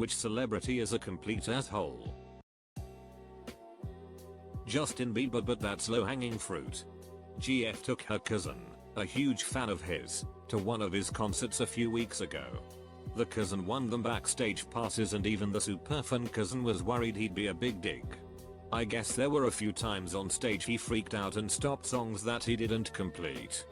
Which celebrity is a complete asshole? Justin Bieber, but that's low hanging fruit. GF took her cousin, a huge fan of his, to one of his concerts a few weeks ago. The cousin won them backstage passes and even the super fun cousin was worried he'd be a big dick. I guess there were a few times on stage he freaked out and stopped songs that he didn't complete.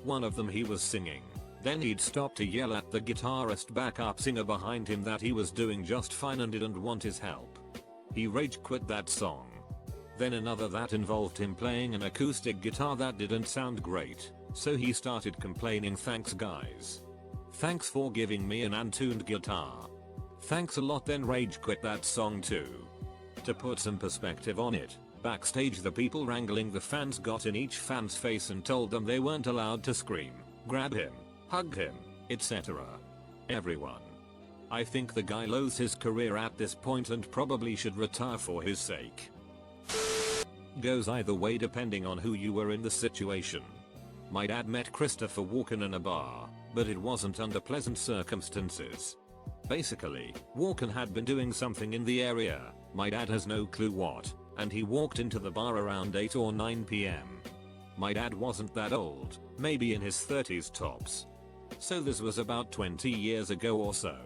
One of them he was singing, then he'd stop to yell at the guitarist backup singer behind him that he was doing just fine and didn't want his help. He rage quit that song. Then another that involved him playing an acoustic guitar that didn't sound great, so he started complaining, "Thanks guys. Thanks for giving me an untuned guitar. Thanks a lot," then rage quit that song too. To put some perspective on it, backstage the people wrangling the fans got in each fan's face and told them they weren't allowed to scream, grab him, hug him, etc. Everyone. I think the guy loathes his career at this point and probably should retire for his sake. Goes either way depending on who you were in the situation. My dad met Christopher Walken in a bar, but it wasn't under pleasant circumstances. Basically, Walken had been doing something in the area, my dad has no clue what, and he walked into the bar around 8 or 9 PM. My dad wasn't that old, maybe in his 30s tops. So this was about 20 years ago or so.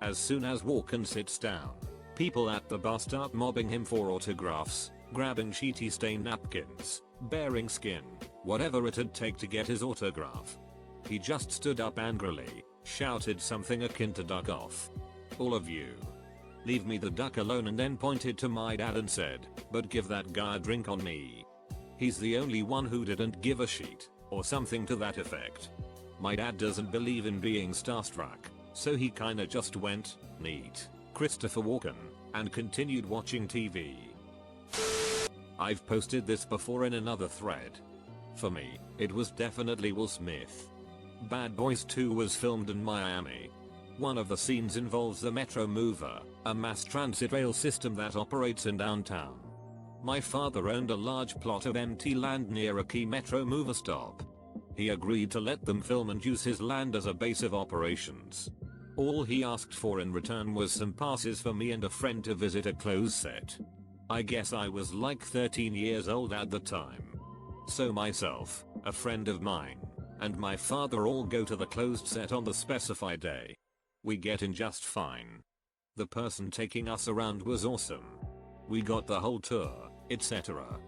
As soon as Walken sits down, people at the bar start mobbing him for autographs, grabbing sheety stained napkins, bearing skin, whatever it'd take to get his autograph. He just stood up angrily, shouted something akin to "duck off. All of you. Leave me the duck alone," and then pointed to my dad and said, "But give that guy a drink on me. He's the only one who didn't give a shit," or something to that effect. My dad doesn't believe in being starstruck, so he kinda just went, "Neat, Christopher Walken," and continued watching TV. I've posted this before in another thread. For me, it was definitely Will Smith. Bad Boys 2 was filmed in Miami. One of the scenes involves the Metro Mover, a mass transit rail system that operates in downtown. My father owned a large plot of empty land near a key Metro Mover stop. He agreed to let them film and use his land as a base of operations. All he asked for in return was some passes for me and a friend to visit a closed set. I guess I was like 13 years old at the time. So myself, a friend of mine, and my father all go to the closed set on the specified day. We get in just fine. The person taking us around was awesome. We got the whole tour, etc.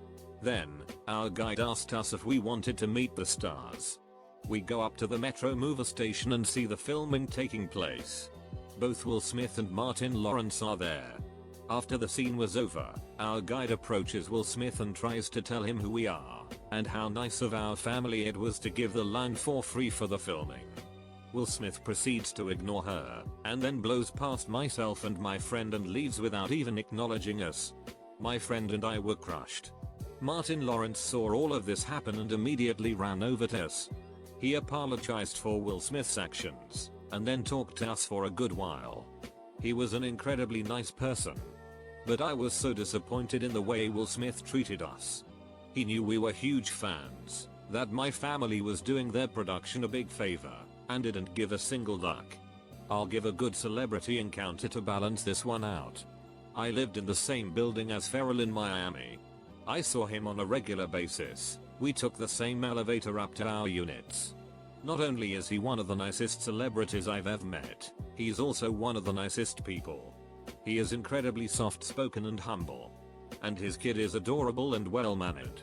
Then, our guide asked us if we wanted to meet the stars. We go up to the Metro Mover station and see the filming taking place. Both Will Smith and Martin Lawrence are there. After the scene was over, our guide approaches Will Smith and tries to tell him who we are, and how nice of our family it was to give the line for free for the filming. Will Smith proceeds to ignore her, and then blows past myself and my friend and leaves without even acknowledging us. My friend and I were crushed. Martin Lawrence saw all of this happen and immediately ran over to us. He apologized for Will Smith's actions, and then talked to us for a good while. He was an incredibly nice person. But I was so disappointed in the way Will Smith treated us. He knew we were huge fans, that my family was doing their production a big favor, and didn't give a single duck. I'll give a good celebrity encounter to balance this one out. I lived in the same building as Pharrell in Miami. I saw him on a regular basis. We took the same elevator up to our units. Not only is he one of the nicest celebrities I've ever met, he's also one of the nicest people. He is incredibly soft-spoken and humble. And his kid is adorable and well-mannered.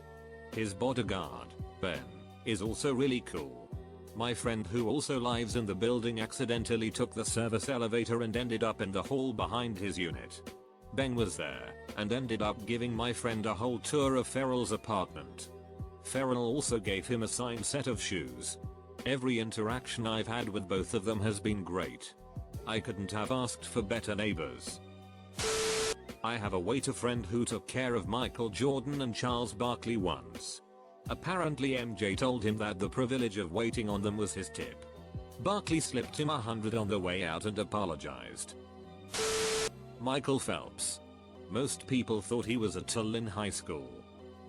His bodyguard, Ben, is also really cool. My friend who also lives in the building accidentally took the service elevator and ended up in the hall behind his unit. Ben was there, and ended up giving my friend a whole tour of Pharrell's apartment. Pharrell also gave him a signed set of shoes. Every interaction I've had with both of them has been great. I couldn't have asked for better neighbors. I have a waiter friend who took care of Michael Jordan and Charles Barkley once. Apparently MJ told him that the privilege of waiting on them was his tip. Barkley slipped him $100 on the way out and apologized. Michael Phelps. Most people thought he was a tool in high school.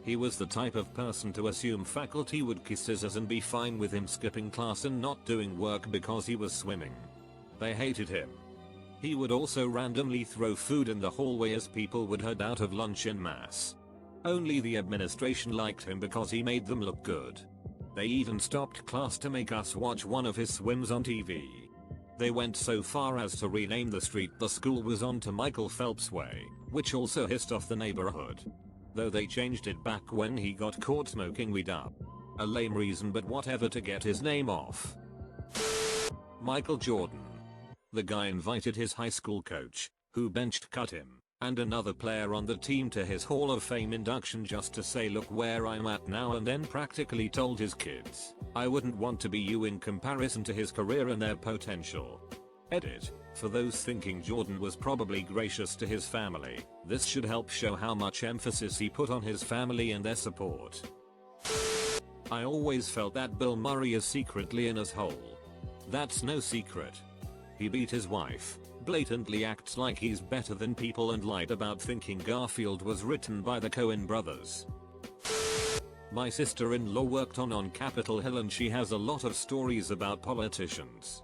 He was the type of person to assume faculty would kiss scissors and be fine with him skipping class and not doing work because he was swimming. They hated him. He would also randomly throw food in the hallway as people would head out of lunch en masse. Only the administration liked him because he made them look good. They even stopped class to make us watch one of his swims on TV. They went so far as to rename the street the school was on to Michael Phelps Way, which also hissed off the neighborhood. Though they changed it back when he got caught smoking weed up. A lame reason, but whatever to get his name off. Michael Jordan. The guy invited his high school coach, who benched cut him, and another player on the team to his Hall of Fame induction just to say look where I'm at now, and then practically told his kids, I wouldn't want to be you in comparison to his career and their potential. Edit. For those thinking Jordan was probably gracious to his family, this should help show how much emphasis he put on his family and their support. I always felt that Bill Murray is secretly in his hole. That's no secret. He beat his wife, blatantly acts like he's better than people, and lied about thinking Garfield was written by the Coen brothers. My sister-in-law worked on Capitol Hill, and she has a lot of stories about politicians.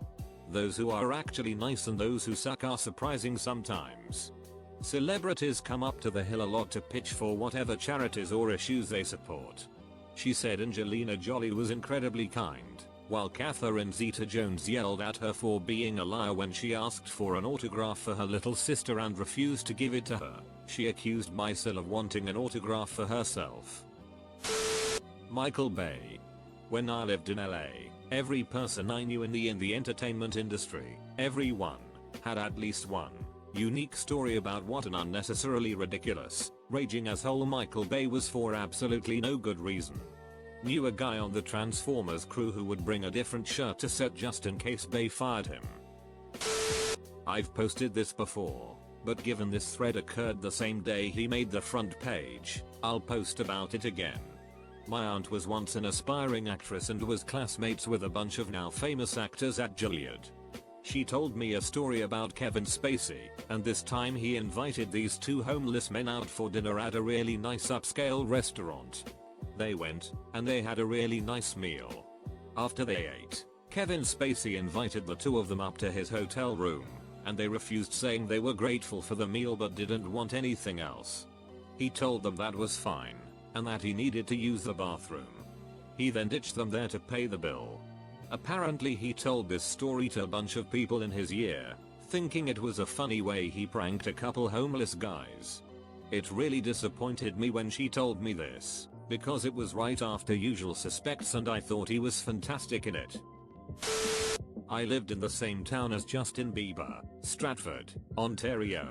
Those who are actually nice and those who suck are surprising sometimes. Celebrities come up to the Hill a lot to pitch for whatever charities or issues they support. She said Angelina Jolie was incredibly kind, while Catherine Zeta-Jones yelled at her for being a liar when she asked for an autograph for her little sister and refused to give it to her. She accused Maisel of wanting an autograph for herself. Michael Bay. When I lived in LA, every person I knew in the entertainment industry, everyone, had at least one unique story about what an unnecessarily ridiculous, raging asshole Michael Bay was for absolutely no good reason. Knew a guy on the Transformers crew who would bring a different shirt to set just in case Bay fired him. I've posted this before, but given this thread occurred the same day he made the front page, I'll post about it again. My aunt was once an aspiring actress and was classmates with a bunch of now famous actors at Juilliard. She told me a story about Kevin Spacey, and this time he invited these two homeless men out for dinner at a really nice upscale restaurant. They went, and they had a really nice meal. After they ate, Kevin Spacey invited the two of them up to his hotel room, and they refused, saying they were grateful for the meal but didn't want anything else. He told them that was fine, and that he needed to use the bathroom. He then ditched them there to pay the bill. Apparently he told this story to a bunch of people in his year, thinking it was a funny way he pranked a couple homeless guys. It really disappointed me when she told me this, because it was right after Usual Suspects and I thought he was fantastic in it. I lived in the same town as Justin Bieber, Stratford, Ontario.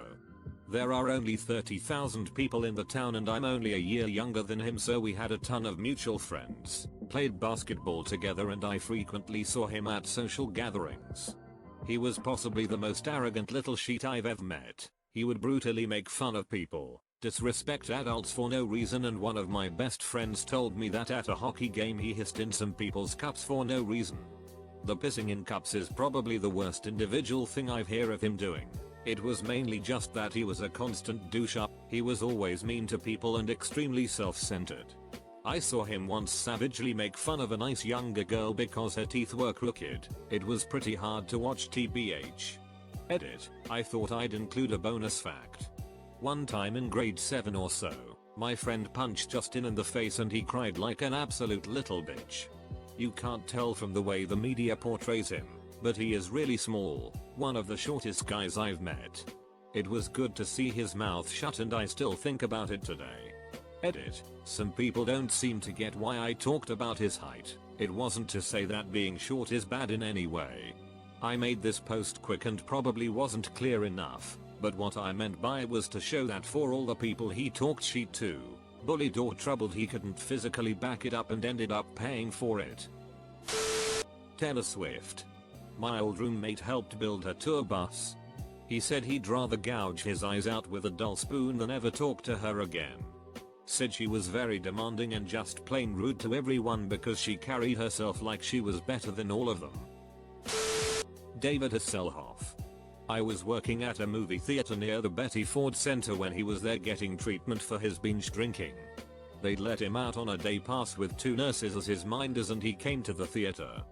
There are only 30,000 people in the town and I'm only a year younger than him, so we had a ton of mutual friends, played basketball together, and I frequently saw him at social gatherings. He was possibly the most arrogant little shit I've ever met. He would brutally make fun of people, disrespect adults for no reason, and one of my best friends told me that at a hockey game he hissed in some people's cups for no reason. The pissing in cups is probably the worst individual thing I've heard of him doing. It was mainly just that he was a constant douche up, he was always mean to people and extremely self-centered. I saw him once savagely make fun of a nice younger girl because her teeth were crooked. It was pretty hard to watch, tbh. Edit. I thought I'd include a bonus fact. One time in grade 7 or so, my friend punched Justin in the face and he cried like an absolute little bitch. You can't tell from the way the media portrays him, but he is really small, one of the shortest guys I've met. It was good to see his mouth shut and I still think about it today. Edit. Some people don't seem to get why I talked about his height. It wasn't to say that being short is bad in any way. I made this post quick and probably wasn't clear enough, but what I meant by it was to show that for all the people he talked shit to, bullied or troubled, he couldn't physically back it up and ended up paying for it. Taylor Swift. My old roommate helped build her tour bus. He said he'd rather gouge his eyes out with a dull spoon than ever talk to her again. Said she was very demanding and just plain rude to everyone because she carried herself like she was better than all of them. David Hasselhoff. I was working at a movie theater near the Betty Ford Center when he was there getting treatment for his binge drinking. They'd let him out on a day pass with 2 nurses as his minders and he came to the theater.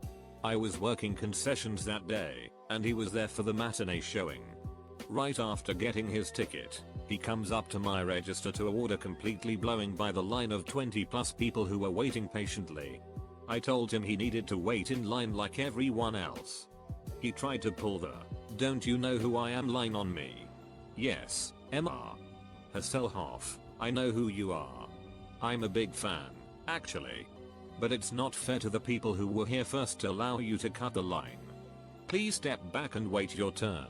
I was working concessions that day, and he was there for the matinee showing. Right after getting his ticket, he comes up to my register to order, completely blowing by the line of 20 plus people who were waiting patiently. I told him he needed to wait in line like everyone else. He tried to pull the "don't you know who I am" line on me. Yes, Mr. Hasselhoff, I know who you are. I'm a big fan, actually. But it's not fair to the people who were here first to allow you to cut the line. Please step back and wait your turn.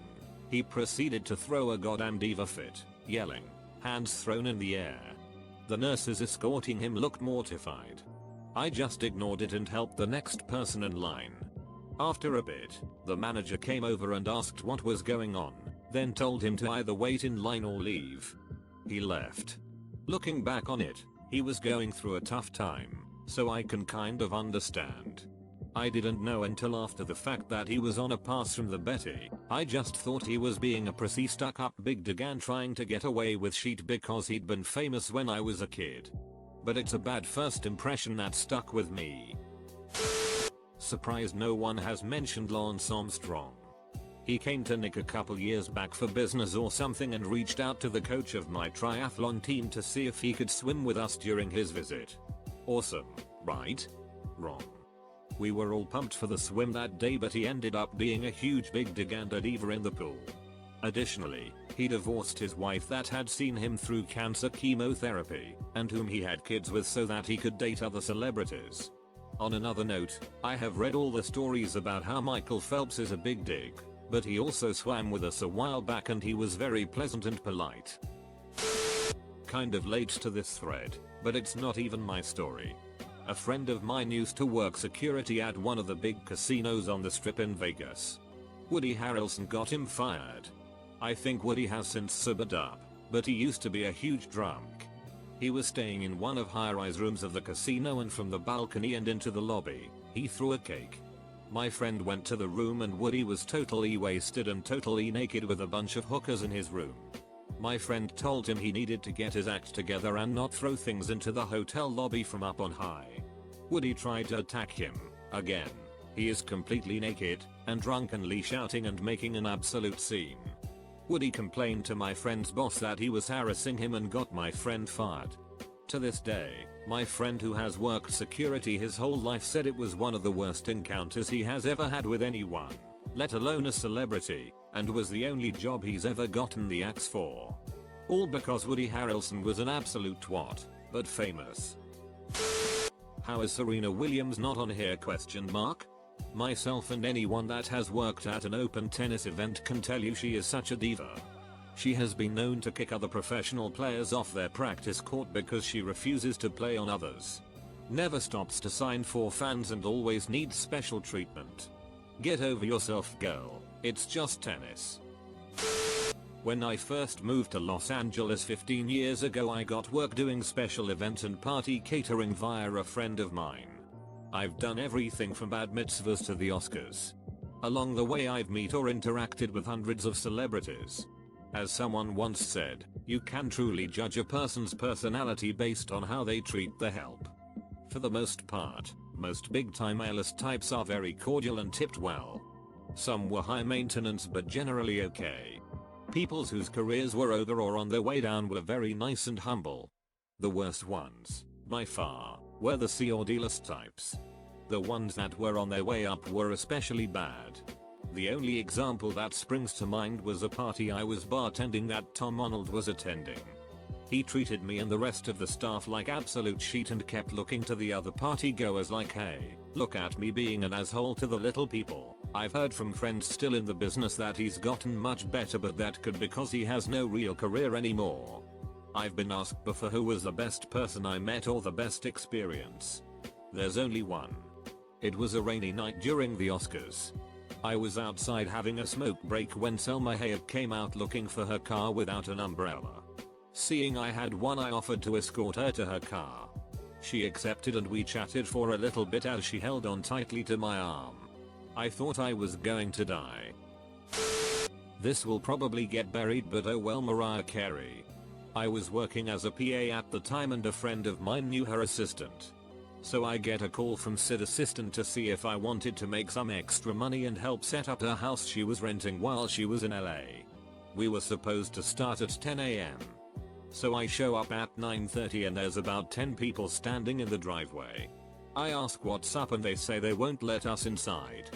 He proceeded to throw a goddamn diva fit, yelling, hands thrown in the air. The nurses escorting him looked mortified. I just ignored it and helped the next person in line. After a bit, the manager came over and asked what was going on, then told him to either wait in line or leave. He left. Looking back on it, he was going through a tough time, so I can kind of understand. I didn't know until after the fact that he was on a pass from the Betty. I just thought he was being a prissy stuck-up big digan trying to get away with shit because he'd been famous when I was a kid. But it's a bad first impression that stuck with me. Surprised no one has mentioned Lance Armstrong. He came to Nick a couple years back for business or something and reached out to the coach of my triathlon team to see if he could swim with us during his visit. Awesome, right? Wrong. We were all pumped for the swim that day, but he ended up being a huge big diganda diva in the pool. Additionally, he divorced his wife that had seen him through cancer chemotherapy, and whom he had kids with so that he could date other celebrities. On another note, I have read all the stories about how Michael Phelps is a big dig, but he also swam with us a while back and he was very pleasant and polite. Kind of late to this thread, but it's not even my story. A friend of mine used to work security at one of the big casinos on the Strip in Vegas. Woody Harrelson got him fired. I think Woody has since sobered up, but he used to be a huge drunk. He was staying in one of high-rise rooms of the casino, and from the balcony and into the lobby, he threw a cake. My friend went to the room and Woody was totally wasted and totally naked with a bunch of hookers in his room. My friend told him he needed to get his act together and not throw things into the hotel lobby from up on high. Woody tried to attack him. Again, he is completely naked and drunkenly shouting and making an absolute scene. Woody complained to my friend's boss that he was harassing him and got my friend fired. To this day, my friend, who has worked security his whole life, said it was one of the worst encounters he has ever had with anyone, let alone a celebrity, and was the only job he's ever gotten the axe for. All because Woody Harrelson was an absolute twat, but famous. How is Serena Williams not on here? ? Myself and anyone that has worked at an open tennis event can tell you she is such a diva. She has been known to kick other professional players off their practice court because she refuses to play on others. Never stops to sign for fans and always needs special treatment. Get over yourself, girl. It's just tennis. When I first moved to Los Angeles 15 years ago, I got work doing special event and party catering via a friend of mine. I've done everything from bat mitzvahs to the Oscars. Along the way, I've met or interacted with hundreds of celebrities. As someone once said, you can truly judge a person's personality based on how they treat the help. For the most part, most big-time A-list types are very cordial and tipped well. Some were high maintenance but generally okay. Peoples whose careers were over or on their way down were very nice and humble. The worst ones, by far, were the C or D-list types. The ones that were on their way up were especially bad. The only example that springs to mind was a party I was bartending that Tom Arnold was attending. He treated me and the rest of the staff like absolute shit and kept looking to the other party goers like, hey, look at me being an asshole to the little people. I've heard from friends still in the business that he's gotten much better, but that could because he has no real career anymore. I've been asked before who was the best person I met or the best experience. There's only one. It was a rainy night during the Oscars. I was outside having a smoke break when Selma Hayek came out looking for her car without an umbrella. Seeing I had one, I offered to escort her to her car. She accepted and we chatted for a little bit as she held on tightly to my arm. I thought I was going to die. This will probably get buried, but oh well. Mariah Carey. I was working as a PA at the time and a friend of mine knew her assistant. So I get a call from said assistant to see if I wanted to make some extra money and help set up her house she was renting while she was in LA. We were supposed to start at 10 AM. So I show up at 9:30 and there's about 10 people standing in the driveway. I ask what's up and they say they won't let us inside.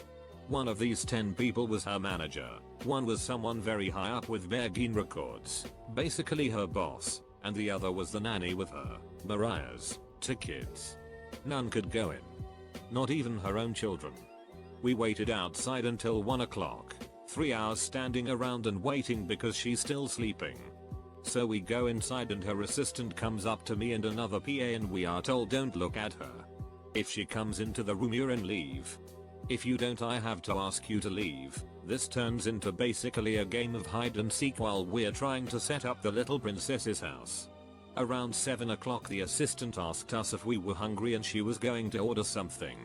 One of these 10 people was her manager, one was someone very high up with Virgin Records, basically her boss, and the other was the nanny with her, Mariah's, 2 kids. None could go in. Not even her own children. We waited outside until 1 o'clock, 3 hours standing around and waiting because she's still sleeping. So we go inside and her assistant comes up to me and another PA and we are told don't look at her. If she comes into the room you're in, leave. If you don't I have to ask you to leave. This turns into basically a game of hide and seek while we're trying to set up the little princess's house. Around 7 o'clock the assistant asked us if we were hungry and she was going to order something.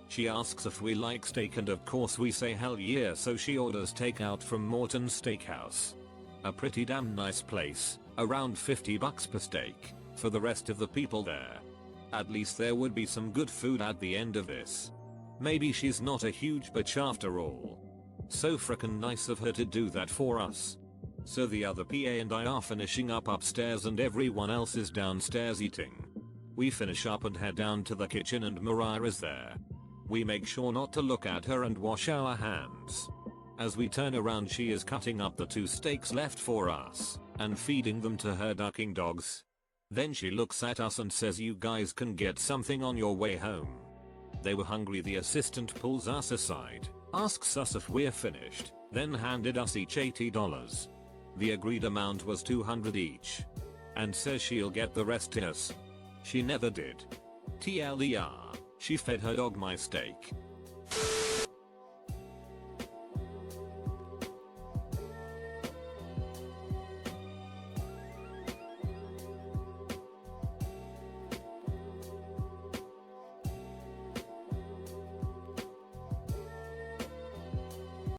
She asks if we like steak and of course we say hell yeah, so she orders takeout from Morton's Steakhouse. A pretty damn nice place, around $50 per steak, for the rest of the people there. At least there would be some good food at the end of this. Maybe she's not a huge bitch after all. So frickin' nice of her to do that for us. So the other PA and I are finishing up upstairs and everyone else is downstairs eating. We finish up and head down to the kitchen and Mariah is there. We make sure not to look at her and wash our hands. As we turn around she is cutting up the 2 steaks left for us and feeding them to her ducking dogs. Then she looks at us and says you guys can get something on your way home. They were hungry. The assistant pulls us aside, asks us if we're finished, then handed us each $80. The agreed amount was $200 each. And says she'll get the rest to us. She never did. TLDR, she fed her dog my steak.